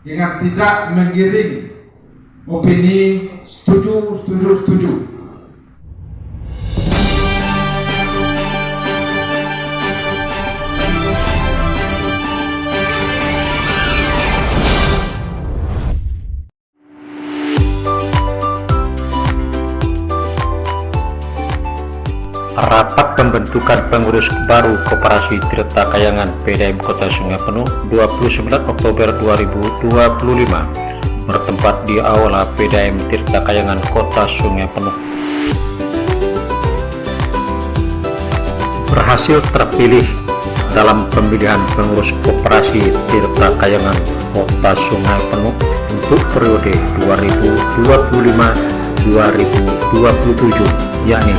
dengan tidak menggiring opini setuju. Rapat pembentukan pengurus baru Koperasi Tirta Kayangan PDAM Kota Sungai Penuh 29 Oktober 2025 bertempat di Aula PDAM Tirta Kayangan Kota Sungai Penuh. Berhasil terpilih dalam pemilihan pengurus Koperasi Tirta Kayangan Kota Sungai Penuh untuk periode 2025-2027, yakni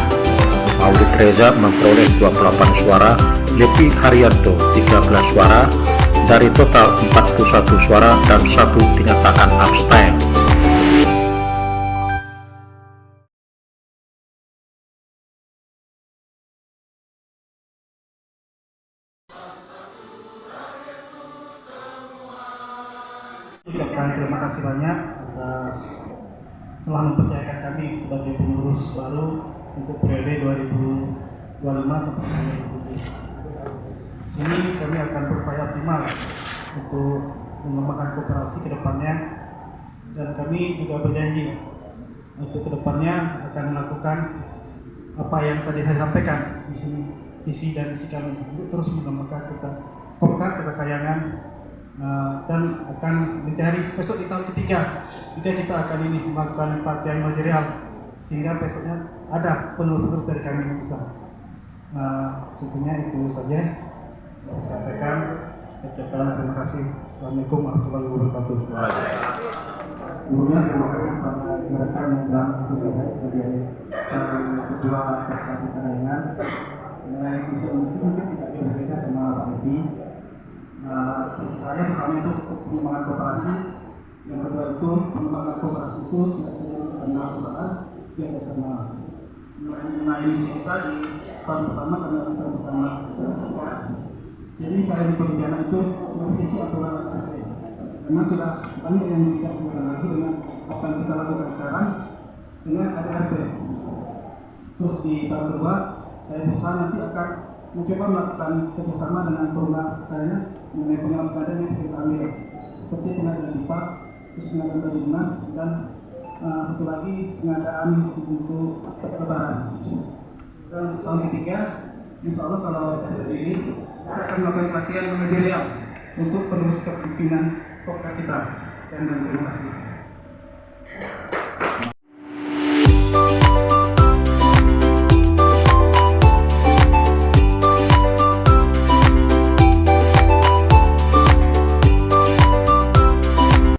Maulid Reza memperoleh 28 suara, Levi Haryanto 13 suara, dari total 41 suara dan 1 dinyatakan abstain. Ucapkan terima kasih banyak atas telah mempercayakan kami sebagai pengurus baru untuk periode 2025 sampai 2027. Sini kami akan berupaya optimal untuk mengembangkan koperasi ke depannya, dan kami juga berjanji untuk ke depannya akan melakukan apa yang tadi saya sampaikan di sini, visi dan misi kami untuk terus mengembangkan Tirta Kayangan, dan akan mencari besok di tahun ketiga juga kita akan melakukan pelatihan manajerial sehingga besoknya ada penerus dari kami yang bisa. Sebenarnya itu saja saya sampaikan. Terima kasih. Assalamualaikum warahmatullahi wabarakatuh. Sebelumnya terima kasih kepada rekan yang telah sudah sebagai ketua Tirta Kayangan. Mengenai visi mungkin tidak jauh berbeda sama Pak Levi. Visi saya terutama untuk pengembangan koperasi. Yang kedua itu pengembangan koperasi itu tidak saja karena perusahaan, juga bersama. Mengenai misi kita di tahun pertama karena tahun pertama koperasikan. Jadi kalian di perencana itu merevisi aturan RT. Memang sudah banyak yang tidak sesuai lagi dengan apa yang kita lakukan sekarang dengan ADRT. Terus di tahun kedua saya berusaha nanti akan mencoba melakukan kerjasama dengan perusahaan kayaknya mengenai pengadaan yang bisa kita ambil seperti pengadaan IPA, terus pengadaan dari dinas, dan satu lagi pengadaan untuk lebaran. Dan tahun ketiga, insya Allah kalau saya terpilih, saya akan melakukan pelatihan manajerial untuk penerus kepemimpinan Kopka kita. Sekian dan terima kasih.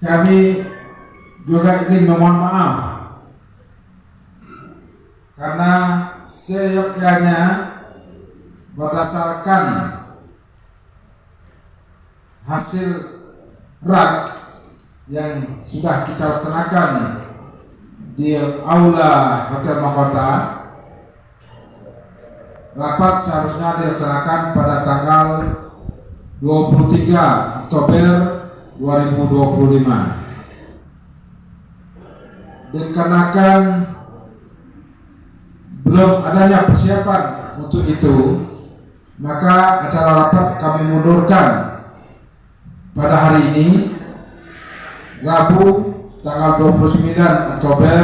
Kami juga ingin memohon maaf karena seyogyanya berdasarkan hasil rak yang sudah kita laksanakan di Aula Hotel Mahkota, rapat seharusnya dilaksanakan pada tanggal 23 Oktober 2025. Dikarenakan belum adanya persiapan untuk itu, maka acara rapat kami mundurkan pada hari ini, Rabu tanggal 29 Oktober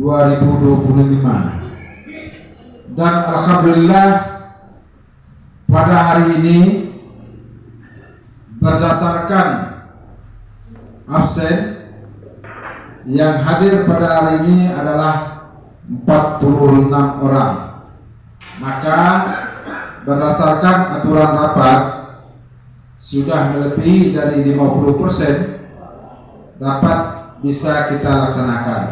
2025. Dan alhamdulillah pada hari ini berdasarkan absen yang hadir pada hari ini adalah 46 orang. Maka berdasarkan aturan rapat sudah melebihi dari 50%, rapat bisa kita laksanakan.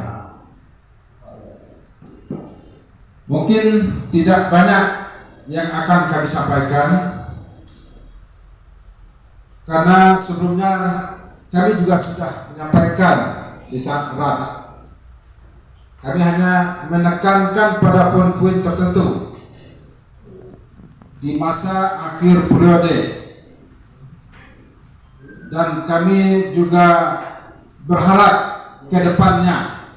Mungkin tidak banyak yang akan kami sampaikan karena sebelumnya kami juga sudah menyampaikan di saat rapat. Kami hanya menekankan pada poin-poin tertentu di masa akhir periode dan kami juga berharap ke depannya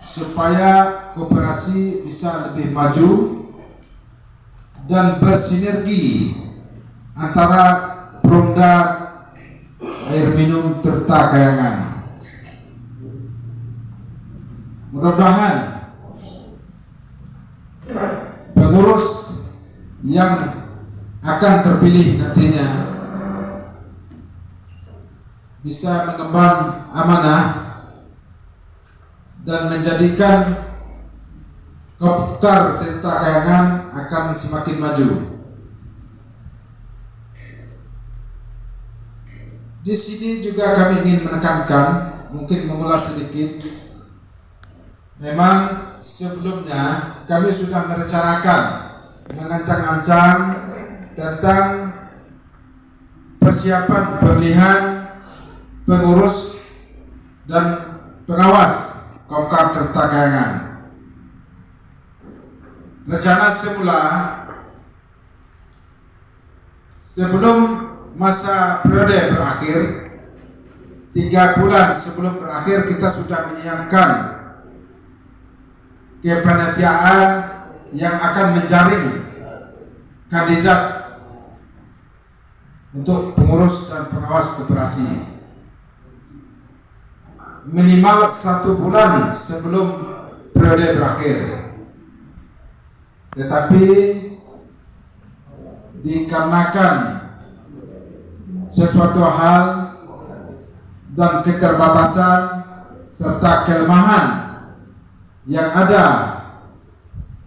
supaya koperasi bisa lebih maju dan bersinergi antara Perumda Air Minum Tirta Kayangan. Mudah-mudahan pengurus yang akan terpilih nantinya bisa mengemban amanah dan menjadikan Kopdar Tirta Kayangan akan semakin maju. Di sini juga kami ingin menekankan, mungkin mengulas sedikit. Memang sebelumnya kami sudah merencanakan, mengancang-ancang tentang persiapan pemilihan pengurus dan pengawas Kopdar Tirta Kayangan. Rencana semula sebelum masa periode berakhir, 3 bulan sebelum berakhir, kita sudah menyiapkan kepanitiaan yang akan menjaring kandidat untuk pengurus dan pengawas koperasi. Minimal 1 bulan sebelum periode berakhir. Tetapi dikarenakan sesuatu hal dan keterbatasan serta kelemahan yang ada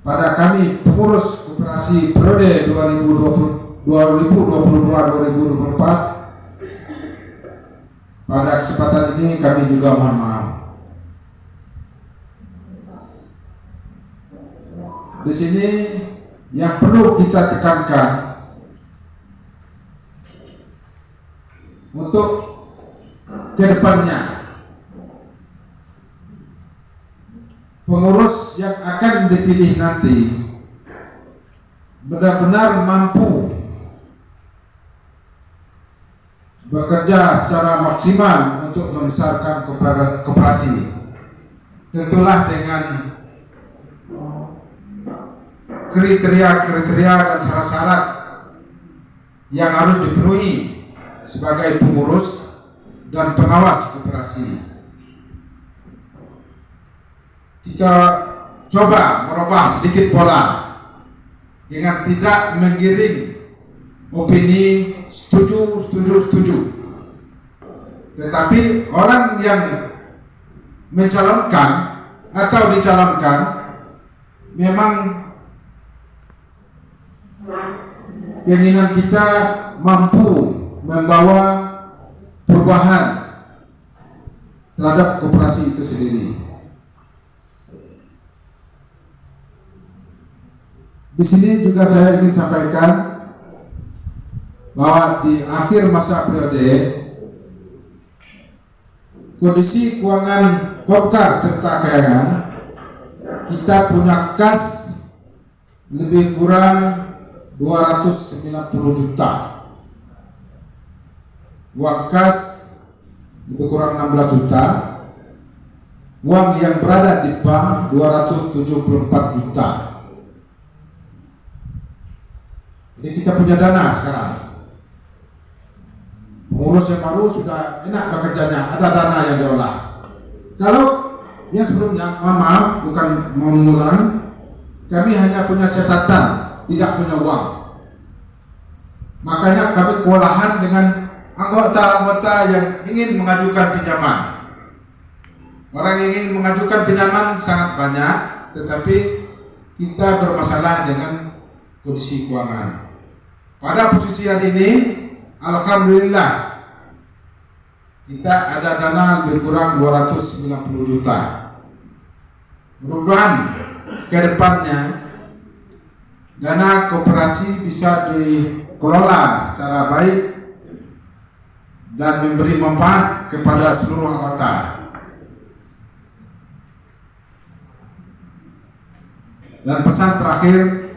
pada kami pengurus koperasi periode 2022-2024, pada kesempatan ini kami juga mohon maaf. Di sini yang perlu kita tekankan untuk kedepannya, pengurus yang akan dipilih nanti benar-benar mampu bekerja secara maksimal untuk membesarkan koperasi. Tentulah dengan kriteria dan syarat-syarat yang harus dipenuhi sebagai pengurus dan pengawas koperasi. Kita coba merubah sedikit pola dengan tidak menggiring opini setuju, tetapi orang yang mencalonkan atau dicalonkan memang keinginan kita mampu membawa perubahan terhadap koperasi itu sendiri. Di sini juga saya ingin sampaikan bahwa di akhir masa periode kondisi keuangan Kopdar Tirta Kayangan, kita punya kas lebih kurang 290 juta. Uang kas lebih kurang 16 juta. Uang yang berada di bank 274 juta. Jadi kita punya dana sekarang. Pengurus yang baru sudah enak bekerjanya, ada dana yang diolah. Kalau yang sebelumnya, maaf, bukan mengulang, kami hanya punya catatan, tidak punya uang. Makanya kami kewalahan dengan anggota-anggota yang ingin mengajukan pinjaman. Orang yang ingin mengajukan pinjaman sangat banyak, tetapi kita bermasalah dengan kondisi keuangan. Pada posisi hari ini, alhamdulillah kita ada dana lebih kurang 290 juta. Mudah-mudahan ke depannya dana koperasi bisa dikelola secara baik dan memberi manfaat kepada seluruh anggota. Dan pesan terakhir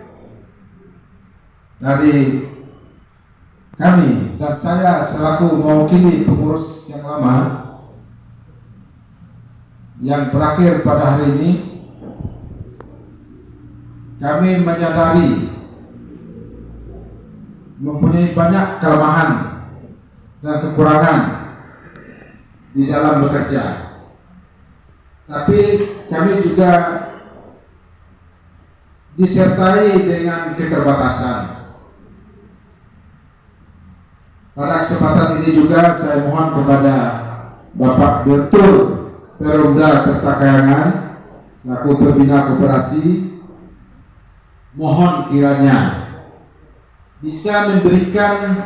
dari kami dan saya selaku mewakili pengurus yang lama yang berakhir pada hari ini, kami menyadari mempunyai banyak kelemahan dan kekurangan di dalam bekerja. Tapi kami juga disertai dengan keterbatasan. Pada kesempatan ini juga saya mohon kepada Bapak Direktur Perumda Tirta Kayangan selaku pembina koperasi, mohon kiranya bisa memberikan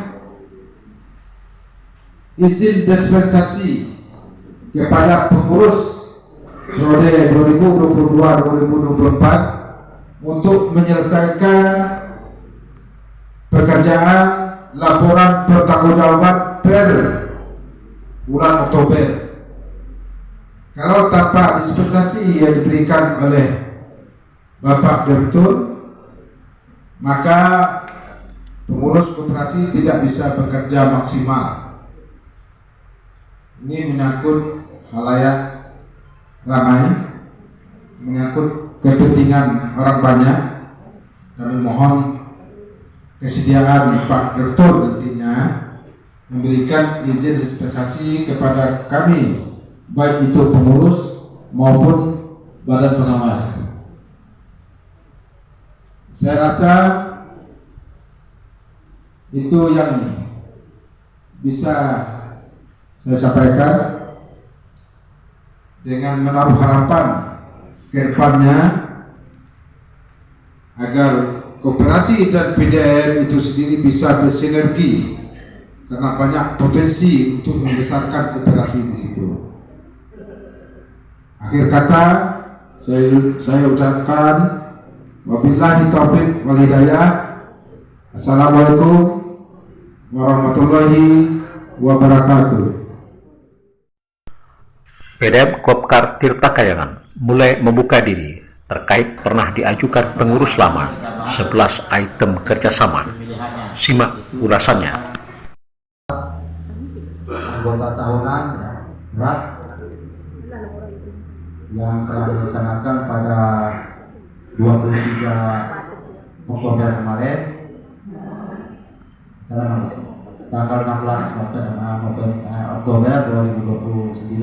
izin dispensasi kepada pengurus periode 2022-2024 untuk menyelesaikan pekerjaan laporan pertanggungjawaban per bulan Oktober. Kalau tanpa dispensasi yang diberikan oleh Bapak Direktur, maka pengurus koperasi tidak bisa bekerja maksimal. Ini menyangkut halayak ramai, menyangkut kepentingan orang banyak. Kami mohon kesediaan Pak Direktur nantinya memberikan izin dispensasi kepada kami, baik itu pengurus maupun badan pengawas. Saya rasa itu yang bisa saya sampaikan, dengan menaruh harapan ke depannya agar koperasi dan PDAM itu sendiri bisa bersinergi, karena banyak potensi untuk membesarkan koperasi di situ. Akhir kata saya ucapkan wabillahi taufik wal hidayah. Assalamualaikum warahmatullahi wabarakatuh. PDAM Kopkar Tirta Kayangan mulai membuka diri terkait pernah diajukan pengurus lama 11 item kerjasama. Simak ulasannya. Anggota tahunan berat yang telah dilaksanakan pada 23 Oktober kemarin, tanggal 16 Oktober 2025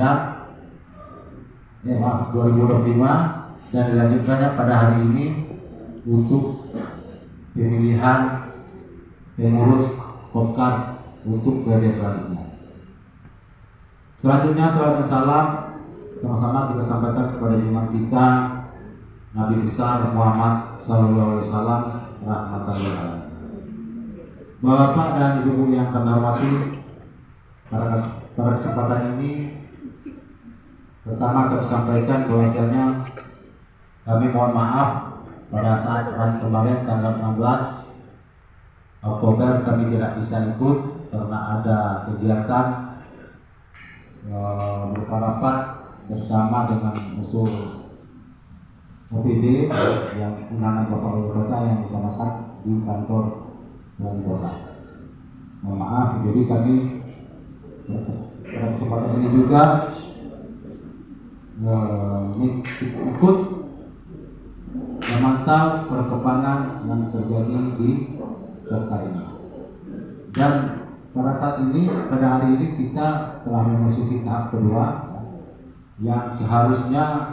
dan dilanjutkannya pada hari ini untuk pemilihan pengurus Kopkar untuk periode selanjutnya. Selanjutnya salam dan salam sama-sama kita sampaikan kepada junjungan kita Nabi besar Muhammad Sallallahu Alaihi Wasallam rahmatan lil alamin. Bapak dan Ibu yang kami hormati, pada kesempatan ini pertama kami sampaikan bahwasanya kami mohon maaf pada saat kemarin tanggal 16 Oktober kami tidak bisa ikut karena ada kegiatan berupa rapat bersama dengan unsur OPD yang undangan Bapak Wali Kota yang dilaksanakan di kantor Wali Kota. Mohon maaf, jadi kami pada kesempatan ini juga ikut memantau perkembangan yang terjadi di Kopkar ini. Dan pada saat ini, pada hari ini kita telah memasuki tahap kedua yang seharusnya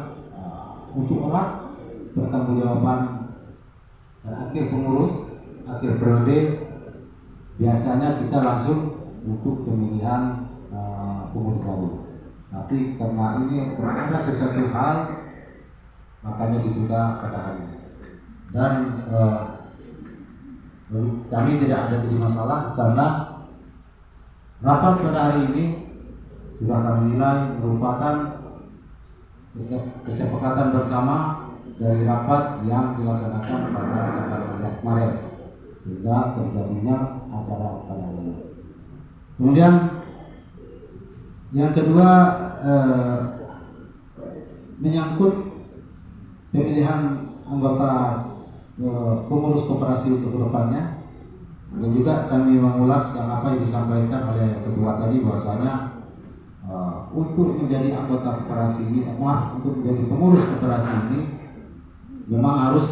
untuk erat pertanggungjawaban dan akhir pengurus, akhir periode, biasanya kita langsung untuk pemilihan pengurus baru. Tapi karena ini ada sesuatu hal, makanya ditunda pada hari ini. Dan kami tidak ada jadi masalah karena rapat pada hari ini sudah kami nilai merupakan kesepakatan bersama dari rapat yang dilaksanakan pada tanggal 15 Maret sehingga terjadinya acara pada hari ini. Kemudian yang kedua menyangkut pemilihan anggota pengurus koperasi untuk kedepannya. Dan juga kami mengulas yang apa yang disampaikan oleh ketua tadi, bahwasanya untuk menjadi anggota koperasi ini, untuk menjadi pengurus koperasi ini memang harus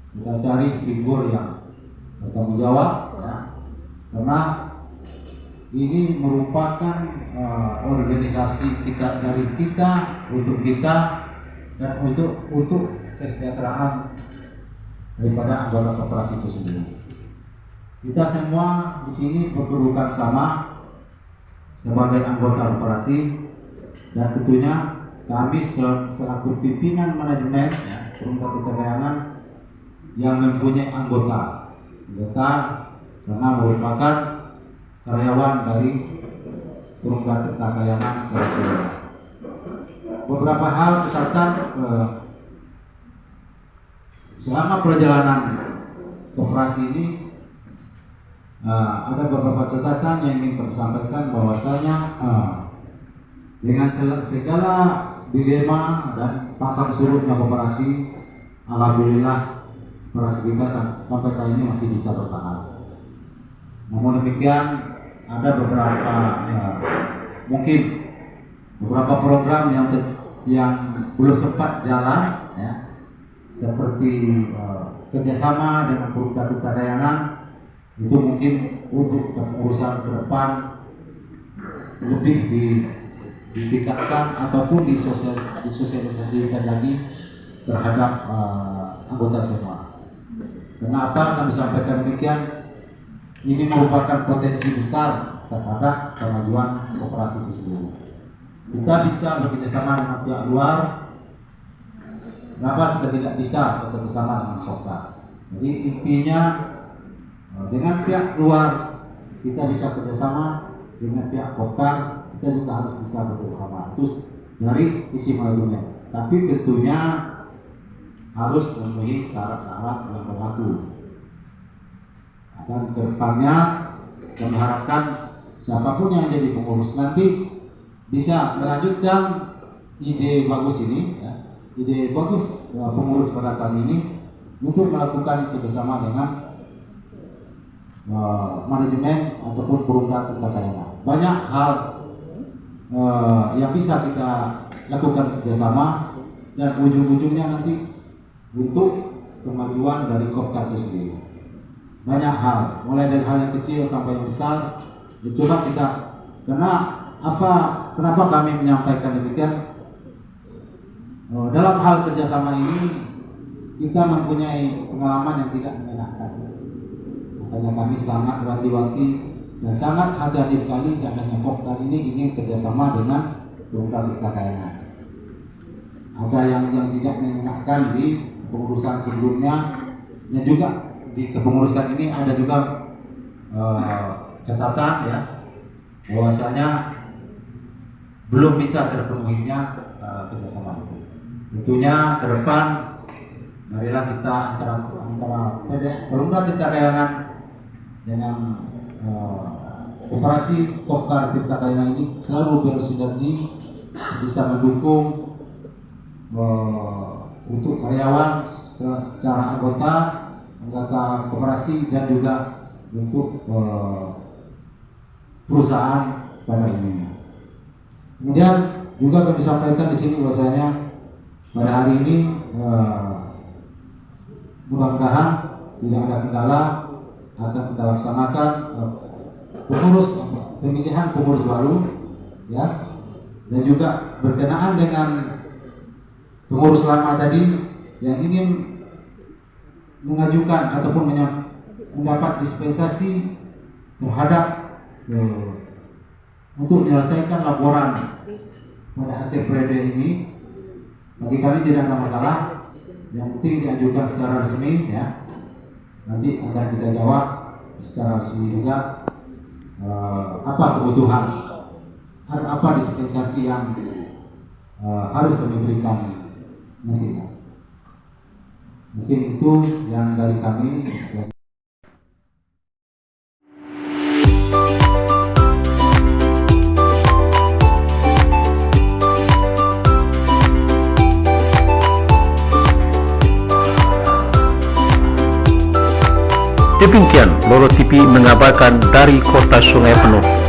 kita cari figur yang bertanggung jawab, ya. Karena ini merupakan organisasi kita, dari kita, untuk kita, dan untuk kesejahteraan daripada anggota koperasi itu sendiri. Kita semua di sini berkedudukan sama sebagai anggota koperasi, dan tentunya kami selaku pimpinan manajemen, ya, Perumda Tirta Kayangan yang mempunyai anggota karena merupakan karyawan dari Perumda Tirta Kayangan Selanjutnya. Beberapa hal catatan selama perjalanan koperasi ini, ada beberapa catatan yang ingin kami sampaikan, bahwasanya dengan segala dilema dan pasang surutnya koperasi, alhamdulillah koperasi kita sampai saat ini masih bisa bertahan. Namun demikian, ada beberapa mungkin beberapa program yang belum sempat jalan, ya, seperti kerjasama dengan Perumda Tirta Kayangan, itu mungkin untuk kepengurusan ke depan lebih ditingkatkan ataupun disosialisasikan lagi terhadap anggota semua. Kenapa kami sampaikan demikian? Ini merupakan potensi besar terhadap kemajuan koperasi itu sendiri. Kita bisa bekerjasama dengan pihak luar. Kenapa kita tidak bisa bekerjasama dengan Kopkar? Jadi intinya, dengan pihak luar kita bisa kerjasama, dengan pihak Kopkar kita juga harus bisa bekerjasama. Itu dari sisi manajemen. Tapi tentunya harus memenuhi syarat-syarat yang berlaku. Dan kedepannya kami harapkan siapapun yang jadi pengurus nanti bisa melanjutkan ide bagus ini, ya, ide bagus pengurus pada saat ini untuk melakukan kerjasama dengan manajemen ataupun Perumda Tirta Kayangan. Banyak hal yang bisa kita lakukan kerjasama, dan ujung-ujungnya nanti untuk kemajuan dari Kopkar itu sendiri. Banyak hal, mulai dari hal yang kecil sampai yang besar, coba kita. Kenapa kami menyampaikan demikian? Dalam hal kerjasama ini kita mempunyai pengalaman yang tidak menyenangkan. Makanya kami sangat wanti-wanti dan sangat hati-hati sekali seandainya Kopkar ini ingin kerjasama dengan Perumda Tirta Kayangan. Ada yang tidak menyenangkan di kepengurusan sebelumnya, dan juga di kepengurusan ini ada juga catatan, ya, bahwasanya belum bisa terpenuhinya kerjasama itu. Tentunya ke depan marilah kita antara Perumda Tirta Kayangan dengan operasi Kopkar Tirta Kayangan ini selalu bersinergi, bisa mendukung untuk karyawan secara anggota koperasi, dan juga untuk perusahaan pada umumnya. Kemudian juga kami sampaikan di sini bahwasanya pada hari ini mudah-mudahan tidak ada kendala, akan kita laksanakan pemilihan pengurus baru, ya, dan juga berkenaan dengan pengurus lama tadi yang ingin mengajukan ataupun mendapat dispensasi terhadap untuk menyelesaikan laporan pada akhir periode ini, bagi kami tidak ada masalah. Yang penting diajukan secara resmi, ya. Nanti akan kita jawab secara resmi juga apa kebutuhan, apa dispensasi yang harus kami berikan nanti. Mungkin itu yang dari kami. Demikian Lolo TV mengabarkan dari Kota Sungai Penuh.